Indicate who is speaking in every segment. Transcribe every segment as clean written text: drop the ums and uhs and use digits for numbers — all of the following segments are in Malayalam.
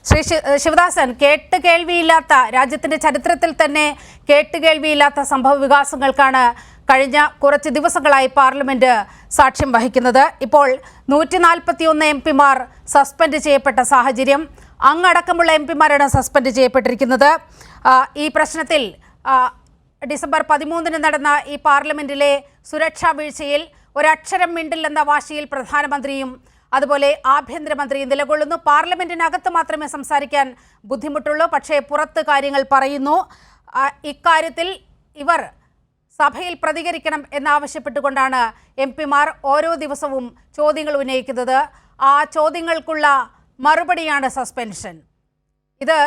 Speaker 1: ശ്രീ ശിവദാസൻ, കേട്ടുകേൾവിയില്ലാത്ത രാജ്യത്തിന്റെ ചരിത്രത്തിൽ തന്നെ കേട്ടുകേൾവിയില്ലാത്ത സംഭവ വികാസങ്ങൾക്കാണ് കഴിഞ്ഞ കുറച്ച് ദിവസങ്ങളായി പാർലമെന്റ് സാക്ഷ്യം വഹിക്കുന്നത്. ഇപ്പോൾ 141 എംപിമാർ സസ്പെൻഡ് ചെയ്യപ്പെട്ട സാഹചര്യം. അങ്ങടക്കമുള്ള എംപിമാരാണ് സസ്പെൻഡ് ചെയ്യപ്പെട്ടിരിക്കുന്നത്. ഈ പ്രശ്നത്തിൽ ഡിസംബർ 13 നടന്ന ഈ പാർലമെന്റിലെ സുരക്ഷാ വീഴ്ചയിൽ ഒരക്ഷരം മിണ്ടില്ലെന്ന വാശിയിൽ പ്രധാനമന്ത്രിയും അതുപോലെ ആഭ്യന്തരമന്ത്രിയും നിലകൊള്ളുന്നു. പാർലമെന്റിനകത്ത് മാത്രമേ സംസാരിക്കാൻ ബുദ്ധിമുട്ടുള്ളൂ, പക്ഷേ പുറത്ത് കാര്യങ്ങൾ പറയുന്നു. ഇക്കാര്യത്തിൽ ഇവർ സഭയിൽ പ്രതികരിക്കണം എന്നാവശ്യപ്പെട്ടുകൊണ്ടാണ് എംപിമാർ ഓരോ ദിവസവും ചോദ്യങ്ങൾ ഉന്നയിക്കുന്നത്. ആ ചോദ്യങ്ങൾക്കുള്ള മറുപടിയാണ് സസ്പെൻഷൻ. ഇത്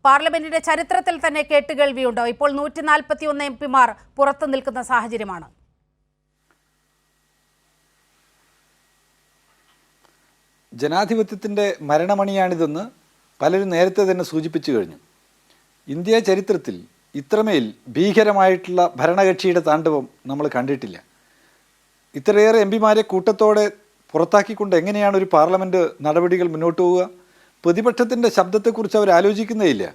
Speaker 1: പാർലമെന്റിന്റെ ചരിത്രത്തിൽ തന്നെ കേട്ടുകേൾവിയുണ്ടോ? ഇപ്പോൾ 141 എംപിമാർ പുറത്തു നിൽക്കുന്ന സാഹചര്യമാണ്.
Speaker 2: ജനാധിപത്യത്തിൻ്റെ മരണമണിയാണിതെന്ന് പലരും നേരത്തെ തന്നെ സൂചിപ്പിച്ചു കഴിഞ്ഞു. ഇന്ത്യ ചരിത്രത്തിൽ ഇത്രമേൽ ഭീകരമായിട്ടുള്ള ഭരണകക്ഷിയുടെ താണ്ഡവം നമ്മൾ കണ്ടിട്ടില്ല. ഇത്രയേറെ എംപിമാരെ കൂട്ടത്തോടെ പുറത്താക്കിക്കൊണ്ട് എങ്ങനെയാണ് ഒരു പാർലമെൻറ്റ് നടപടികൾ മുന്നോട്ട് പോവുക? പ്രതിപക്ഷത്തിൻ്റെ ശബ്ദത്തെക്കുറിച്ച് അവർ ആലോചിക്കുന്നേയില്ല.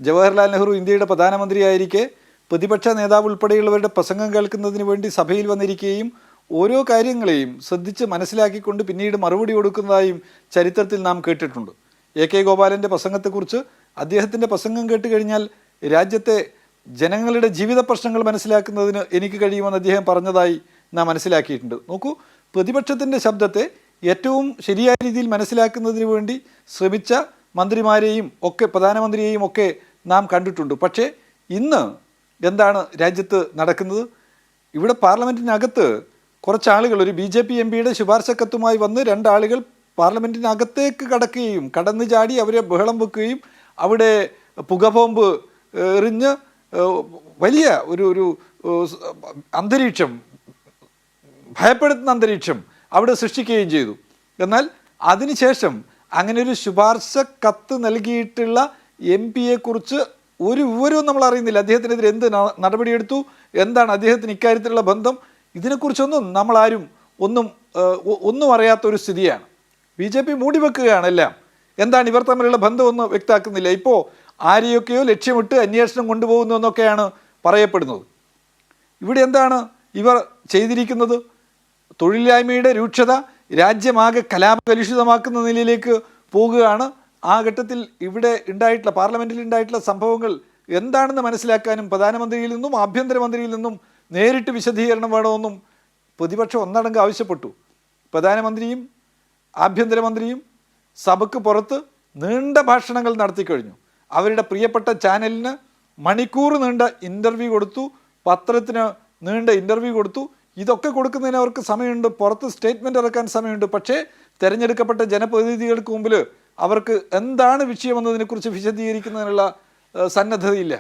Speaker 2: ജവഹർലാൽ നെഹ്റു ഇന്ത്യയുടെ പ്രധാനമന്ത്രിയായിരിക്കെ പ്രതിപക്ഷ നേതാവ് ഉൾപ്പെടെയുള്ളവരുടെ പ്രസംഗം കേൾക്കുന്നതിന് വേണ്ടി സഭയിൽ വന്നിരിക്കുകയും ഓരോ കാര്യങ്ങളെയും ശ്രദ്ധിച്ച് മനസ്സിലാക്കിക്കൊണ്ട് പിന്നീട് മറുപടി കൊടുക്കുന്നതായും ചരിത്രത്തിൽ നാം കേട്ടിട്ടുണ്ട്. എ കെ ഗോപാലൻ്റെ പ്രസംഗത്തെക്കുറിച്ച് അദ്ദേഹത്തിൻ്റെ പ്രസംഗം കേട്ട് കഴിഞ്ഞാൽ രാജ്യത്തെ ജനങ്ങളുടെ ജീവിത പ്രശ്നങ്ങൾ മനസ്സിലാക്കുന്നതിന് എനിക്ക് കഴിയുമെന്ന് അദ്ദേഹം പറഞ്ഞതായി നാം മനസ്സിലാക്കിയിട്ടുണ്ട്. നോക്കൂ, പ്രതിപക്ഷത്തിൻ്റെ ശബ്ദത്തെ ഏറ്റവും ശരിയായ രീതിയിൽ മനസ്സിലാക്കുന്നതിന് വേണ്ടി ശ്രമിച്ച മന്ത്രിമാരെയും ഒക്കെ പ്രധാനമന്ത്രിയെയും ഒക്കെ നാം കണ്ടിട്ടുണ്ട്. പക്ഷേ ഇന്ന് എന്താണ് രാജ്യത്ത് നടക്കുന്നത്? ഇവിടെ പാർലമെൻറ്റിനകത്ത് കുറച്ചാളുകൾ, ഒരു BJP എംപിയുടെ ശുപാർശ കത്തുമായി വന്ന് രണ്ടാളുകൾ പാർലമെൻറ്റിനകത്തേക്ക് കടക്കുകയും കടന്നു ചാടി അവരെ ബഹളം വെക്കുകയും അവിടെ പുകബോംബ് എറിഞ്ഞ് വലിയ ഒരു അന്തരീക്ഷം, ഭയപ്പെടുത്തുന്ന അന്തരീക്ഷം അവിടെ സൃഷ്ടിക്കുകയും ചെയ്തു. എന്നാൽ അതിനുശേഷം അങ്ങനെ ഒരു ശുപാർശ കത്ത് നൽകിയിട്ടുള്ള MP-യെക്കുറിച്ച് ഒരു വിവരവും നമ്മൾ അറിയുന്നില്ല. അദ്ദേഹത്തിനെതിരെ എന്ത് നടപടിയെടുത്തു, എന്താണ് അദ്ദേഹത്തിന് ഇക്കാര്യത്തിലുള്ള ബന്ധം, ഇതിനെക്കുറിച്ചൊന്നും നമ്മളാരും ഒന്നും അറിയാത്തൊരു സ്ഥിതിയാണ്. BJP മൂടിവെക്കുകയാണ് എല്ലാം. എന്താണ് ഇവർ തമ്മിലുള്ള ബന്ധമൊന്നും വ്യക്തമാക്കുന്നില്ല. ഇപ്പോൾ ആരെയൊക്കെയോ ലക്ഷ്യമിട്ട് അന്വേഷണം കൊണ്ടുപോകുന്നു എന്നൊക്കെയാണ് പറയപ്പെടുന്നത്. ഇവിടെ എന്താണ് ഇവർ ചെയ്തിരിക്കുന്നത്? തൊഴിലില്ലായ്മയുടെ രൂക്ഷത രാജ്യമാകെ കലാപകലുഷിതമാക്കുന്ന നിലയിലേക്ക് പോകുകയാണ്. ആ ഘട്ടത്തിൽ ഇവിടെ ഉണ്ടായിട്ടുള്ള പാർലമെൻറ്റിൽ ഉണ്ടായിട്ടുള്ള സംഭവങ്ങൾ എന്താണെന്ന് മനസ്സിലാക്കാനും പ്രധാനമന്ത്രിയിൽ നിന്നും ആഭ്യന്തരമന്ത്രിയിൽ നിന്നും നേരിട്ട് വിശദീകരണം വേണമെന്നും പ്രതിപക്ഷം ഒന്നടങ്കം ആവശ്യപ്പെട്ടു. പ്രധാനമന്ത്രിയും ആഭ്യന്തരമന്ത്രിയും സഭയ്ക്ക് പുറത്ത് നീണ്ട ഭാഷണങ്ങൾ നടത്തിക്കഴിഞ്ഞു. അവരുടെ പ്രിയപ്പെട്ട ചാനലിന് മണിക്കൂർ നീണ്ട ഇൻ്റർവ്യൂ കൊടുത്തു, പത്രത്തിന് നീണ്ട ഇൻ്റർവ്യൂ കൊടുത്തു. ഇതൊക്കെ കൊടുക്കുന്നതിന് അവർക്ക് സമയമുണ്ട്, പുറത്ത് സ്റ്റേറ്റ്മെൻറ്റ് ഇറക്കാൻ സമയമുണ്ട്. പക്ഷേ തിരഞ്ഞെടുക്കപ്പെട്ട ജനപ്രതിനിധികൾക്ക് മുമ്പിൽ അവർക്ക് എന്താണ് വിഷയമെന്നതിനെക്കുറിച്ച് വിശദീകരിക്കുന്നതിനുള്ള സന്നദ്ധതയില്ല.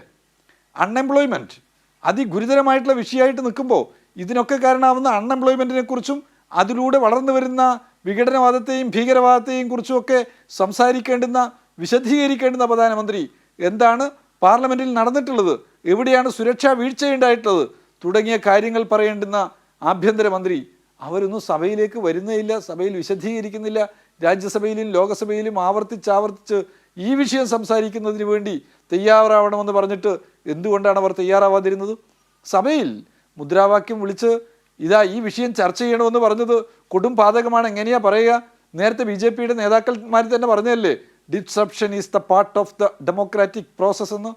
Speaker 2: അൺഎംപ്ലോയ്മെൻറ്റ് അതിഗുരുതരമായിട്ടുള്ള വിഷയമായിട്ട് നിൽക്കുമ്പോൾ ഇതിനൊക്കെ കാരണമാവുന്ന അൺഎംപ്ലോയ്മെൻറ്റിനെ കുറിച്ചും അതിലൂടെ വളർന്നു വരുന്ന വിഘടനവാദത്തെയും ഭീകരവാദത്തെയും കുറിച്ചുമൊക്കെ സംസാരിക്കേണ്ടുന്ന, വിശദീകരിക്കേണ്ടുന്ന പ്രധാനമന്ത്രി എന്താണ് പാർലമെൻറ്റിൽ നടന്നിട്ടുള്ളത്, എവിടെയാണ് സുരക്ഷാ വീഴ്ചയുണ്ടായിട്ടുള്ളത് തുടങ്ങിയ കാര്യങ്ങൾ പറയേണ്ടുന്ന ആഭ്യന്തരമന്ത്രി അവരൊന്നും സഭയിലേക്ക് വരുന്നേയില്ല, സഭയിൽ വിശദീകരിക്കുന്നില്ല. രാജ്യസഭയിലും ലോകസഭയിലും ആവർത്തിച്ച് ഈ വിഷയം സംസാരിക്കുന്നതിന് വേണ്ടി തയ്യാറാവണമെന്ന് പറഞ്ഞിട്ട് എന്തുകൊണ്ടാണ് അവർ തയ്യാറാവാതിരുന്നത്? സഭയിൽ മുദ്രാവാക്യം വിളിച്ച് ഇതാ ഈ വിഷയം ചർച്ച ചെയ്യണമെന്ന് പറഞ്ഞത് കൊടും പാതകമാണ്. എങ്ങനെയാ പറയുക? നേരത്തെ BJPയുടെ നേതാക്കന്മാർ തന്നെ പറഞ്ഞതല്ലേ, disruption is the part of the democratic process എന്ന്.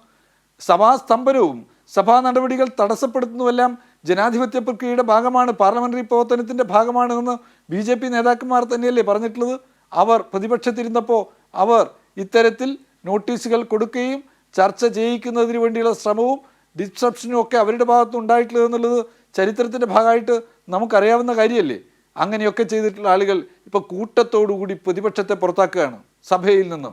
Speaker 2: സഭാസ്തംഭനവും സഭാ നടപടികൾ തടസ്സപ്പെടുത്തുന്നതെല്ലാം ജനാധിപത്യ പ്രക്രിയയുടെ ഭാഗമാണ്, പാർലമെൻ്ററി പ്രവർത്തനത്തിൻ്റെ ഭാഗമാണെന്ന് BJP നേതാക്കന്മാർ തന്നെയല്ലേ പറഞ്ഞിട്ടുള്ളത്. അവർ പ്രതിപക്ഷത്തിരുന്നപ്പോൾ അവർ ഇത്തരത്തിൽ നോട്ടീസുകൾ കൊടുക്കുകയും ചർച്ച ചെയ്യിക്കുന്നതിന് വേണ്ടിയുള്ള ശ്രമവും ഡിസ്റപ്ഷനും ഒക്കെ അവരുടെ ഭാഗത്ത് ഉണ്ടായിട്ടുള്ളത് എന്നുള്ളത് ചരിത്രത്തിൻ്റെ ഭാഗമായിട്ട് നമുക്കറിയാവുന്ന കാര്യമല്ലേ. അങ്ങനെയൊക്കെ ചെയ്തിട്ടുള്ള ആളുകൾ ഇപ്പോൾ കൂട്ടത്തോടുകൂടി പ്രതിപക്ഷത്തെ പുറത്താക്കുകയാണ് സഭയിൽ നിന്ന്.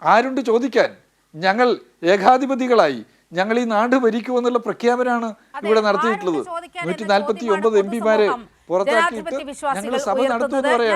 Speaker 2: ആരുണ്ട് ചോദിക്കാൻ? ഞങ്ങൾ ഏകാധിപതികളായി, ഞങ്ങൾ ഈ നാട് ഭരിക്കുമെന്നുള്ള പ്രഖ്യാപനമാണ് ഇവിടെ നടത്തിയിട്ടുള്ളത്. 149 MP-മാരെ പുറത്താക്കിയിട്ട് ഞങ്ങൾ സഭ നടത്തുമെന്ന് പറയാം.